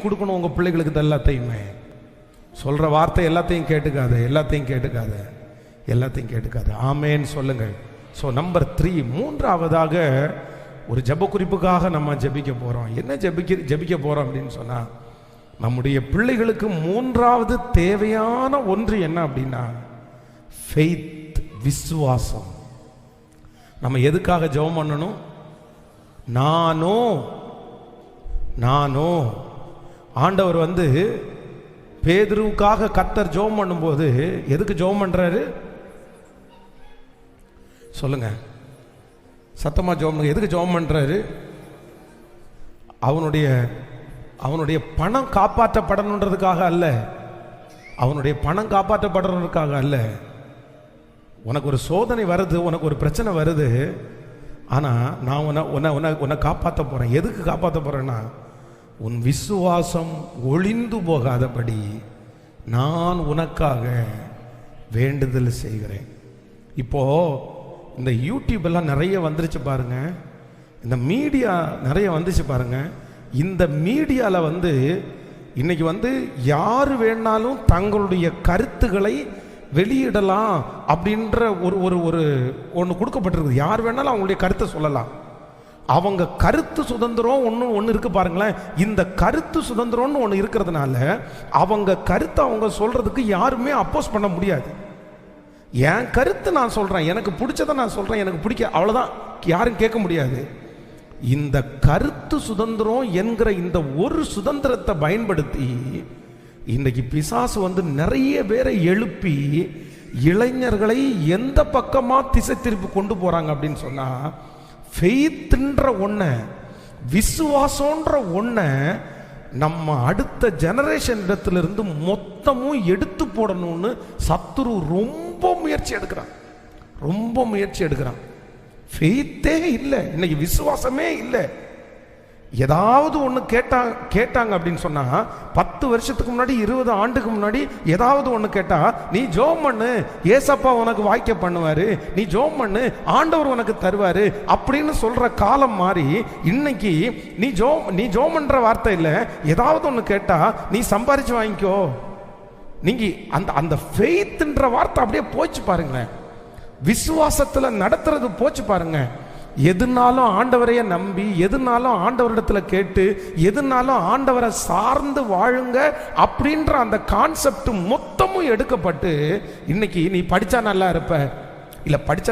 கொடுக்கணும் உங்க பிள்ளைகளுக்கு எல்லாத்தையுமே. சொல்ற வார்த்தை எல்லாத்தையும் கேட்டுக்காத. ஆமேன்னு சொல்லுங்கள். ஸோ நம்பர் 3, மூன்றாவதாக ஒரு ஜெப குறிப்புக்காக நம்ம ஜெபிக்க போறோம். என்ன ஜெபிக்க போறோம் அப்படின்னு சொன்னா, நம்முடைய பிள்ளைகளுக்கு மூன்றாவது தேவையான ஒன்று என்ன அப்படின்னா ஃபெய்த், விசுவாசம். நம்ம எதுக்காக ஜெபம் பண்ணணும்? நானோ ஆண்டவர் பேதுருவுக்காக கர்த்தர் ஜெபம் பண்ணும்போது எதுக்கு ஜெபம் பண்றாரு சொல்லுங்க, சத்தமா ஜெபம் பண்ணுங்க. எதுக்கு ஜெபம் பண்றாரு? அவனுடைய பணம் காப்பாற்றப்படணுன்றதுக்காக அல்ல. உனக்கு ஒரு சோதனை வருது, உனக்கு ஒரு பிரச்சனை வருது, ஆனா நான் உன்னை காப்பாற்ற போறேன். எதுக்கு காப்பாற்ற போறேன்னா, உன் விசுவாசம் ஒளிந்து போகாதபடி நான் உனக்காக வேண்டுதல் செய்கிறேன். இப்போ இந்த யூடியூப் எல்லாம் நிறைய வந்துருச்சு பாருங்க, இந்த மீடியா நிறைய வந்துச்சு பாருங்க. இந்த மீடியாவில் இன்னைக்கு யார் வேணாலும் தங்களுடைய கருத்துக்களை வெளியிடலாம் அப்படின்ற ஒன்று கொடுக்கப்பட்டிருக்கு. யார் வேணாலும் அவங்களுடைய கருத்தை சொல்லலாம். அவங்க கருத்து சுதந்திரம் ஒன்று இருக்கு பாருங்களேன். இந்த கருத்து சுதந்திரம்னு ஒன்று இருக்கிறதுனால அவங்க கருத்தை அவங்க சொல்றதுக்கு யாருமே அப்போஸ் பண்ண முடியாது. என் கருத்து நான் சொல்றேன், எனக்கு பிடிச்சதை நான் சொல்றேன், எனக்கு பிடிக்க, அவ்வளவுதான், யாரும் கேட்க முடியாது. இந்த கருத்து சுதந்திரம் என்கிற இந்த ஒரு சுதந்திரத்தை பயன்படுத்தி இன்னைக்கு பிசாசு நிறைய பேரை எழுப்பி இளைஞர்களை எந்த பக்கமா திசை திருப்பி கொண்டு போறாங்க அப்படின்னு சொன்னா, ஃபெய்த்ன்ற ஒன்றை, விசுவாசம்ன்ற ஒன்றை நம்ம அடுத்த ஜெனரேஷன் இடத்திலிருந்து மொத்தமும் எடுத்து போடணும்னு சத்துரு ரொம்ப முயற்சி எடுக்கிறான். ஃபெய்த்தே இல்லை, இன்னைக்கு விசுவாசமே இல்லை. ஏதாவது ஒன்று கேட்டாங்க அப்படின்னு சொன்னா, 10 வருஷத்துக்கு முன்னாடி, 20 ஆண்டுக்கு முன்னாடி ஏதாவது ஒன்று கேட்டா, நீ ஜெபம் பண்ணு, ஏசப்பா உனக்கு வாய்க்க பண்ணுவாரு, நீ ஜெபம் பண்ணு, ஆண்டவர் உனக்கு தருவாரு அப்படின்னு சொல்ற காலம் மாறி இன்னைக்கு நீ ஜெபம் பண்ற வார்த்தை இல்லை, ஏதாவது ஒன்று கேட்டா நீ சம்பாரிச்சு வாங்கிக்கோ. நீங்க அந்த ஃபெய்த்ன்ற வார்த்தை அப்படியே போச்சு பாருங்களேன். விசுவாசத்துல நடத்துறது போச்சு பாருங்க. எதுனாலும் ஆண்டவரையே நம்பி, எதுனாலும் ஆண்டவரிடத்துல கேட்டு, எதுனாலும் ஆண்டவரை சார்ந்து வாழுங்க அப்படின்ற அந்த கான்செப்ட் மொத்தமும் எடுக்கப்பட்டு இன்னைக்கு நீ படிச்சா நல்லா இருப்ப, இல்ல படிச்ச